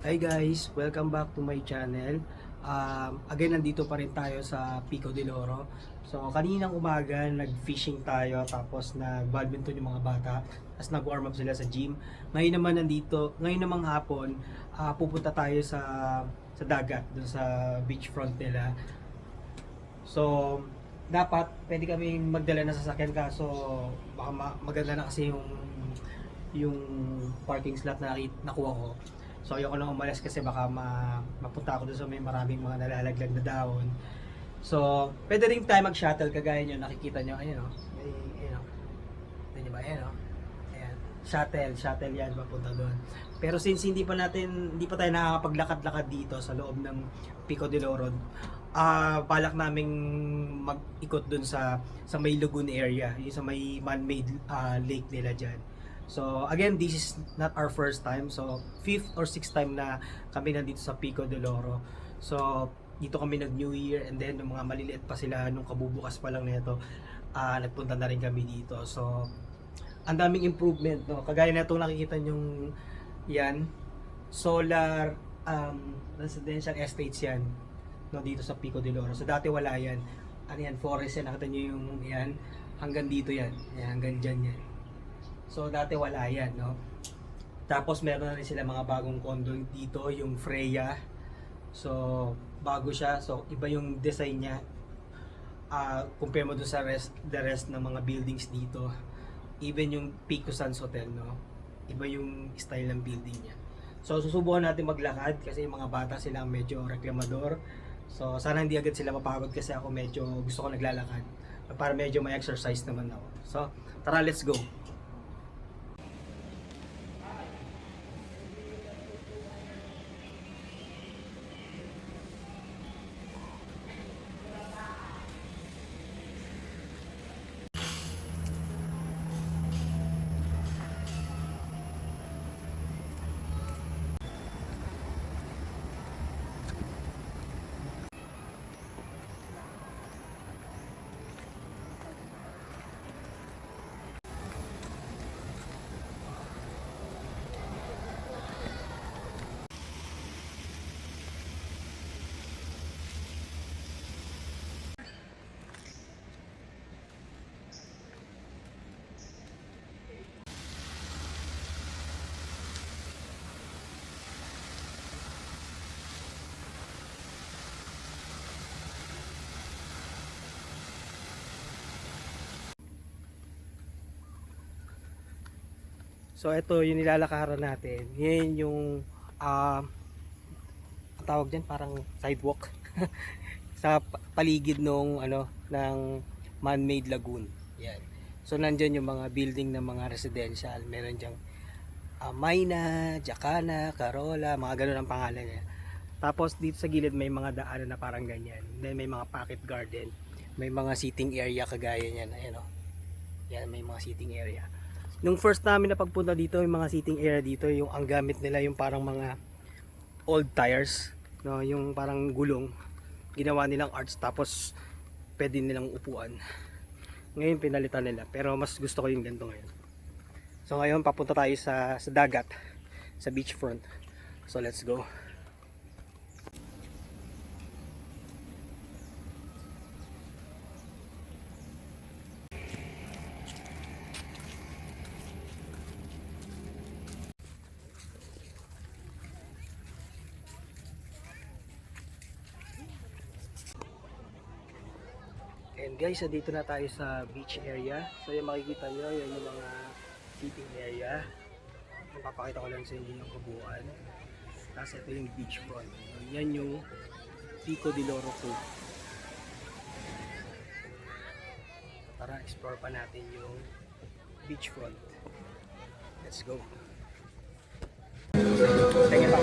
Hi guys, welcome back to my channel. Again, nandito pa rin tayo sa Pico de Oro. So, kaninang umaga, nag-fishing tayo, tapos nag-badminton yung mga bata, tapos nag-warm up sila sa gym. Ngayon namang hapon, pupunta tayo sa dagat, dun sa beachfront nila. So, dapat, pwede kaming magdala ng sasakyan kaso baka maganda na kasi yung parking slot na nakuha ko. So ayoko lang umalis kasi baka mapunta ako doon sa may maraming mga nalalaglag na dahon. So, pwede rin tayo mag-shuttle kagaya nyo, nakikita nyo, ayun o, may, ayun o, ayun ba, ayun o, ayan, shuttle yan, papunta doon. Pero since hindi pa tayo nakakapaglakad-lakad dito sa loob ng Pico de Oro, balak naming mag-ikot doon sa may lagoon area, yung sa may man-made lake nila dyan. So again, this is not our first time. So fifth or sixth time na kami nandito sa Pico de Oro. So dito kami nag New Year, and then nung mga maliliit pa sila nung kabubukas pa lang nito, nagpunta na rin kami dito. So ang daming improvement, no. Kagaya na itong nakikita nyong yan, solar residential estates yan, no, dito sa Pico de Oro. So dati wala yan. Ano yan, forest yan. Nakita nyo yung yan, hanggang dito yan. Yan, hanggang dyan yan. So dati wala yan, no. Tapos meron na rin sila mga bagong condo dito, yung Freya. So bago siya, so iba yung design niya. Compare mo dun sa the rest ng mga buildings dito. Even yung Pico Sands Hotel, no. Iba yung style ng building niya. So susubukan natin maglakad kasi yung mga bata sila medyo reklamador. So sana hindi agad sila mapagod kasi ako medyo gusto ko naglalakad para medyo may exercise naman ako. So tara, let's go. So ito yung nilalakaran natin. Yan yung tawag diyan, parang sidewalk sa paligid nung ng man-made lagoon. Yan. So nandiyan yung mga building ng mga residential. Meron diyang Mayna, Jacana, Carola, mga ganun ang pangalan niya. Tapos dito sa gilid may mga daanan na parang ganyan. Then may mga pocket garden. May mga seating area kagaya niyan. Ayan o. Yan, may mga seating area. Nung first namin na pagpunta dito, yung mga seating area dito, yung ang gamit nila yung parang mga old tires, no, yung parang gulong. Ginawa nilang arts, tapos pwede nilang upuan. Ngayon pinalitan nila, pero mas gusto ko yung ganito ngayon. So ngayon papunta tayo sa dagat, sa beachfront. So let's go. And guys, dito na tayo sa beach area. So yung makikita nyo, yun yung mga seating area. Papakita ko lang sa inyo yung kabuuan. Tapos ito yung beachfront. Yan yung Pico de Oro Cove. Tara, explore pa natin yung beachfront. Let's go. Sige pa.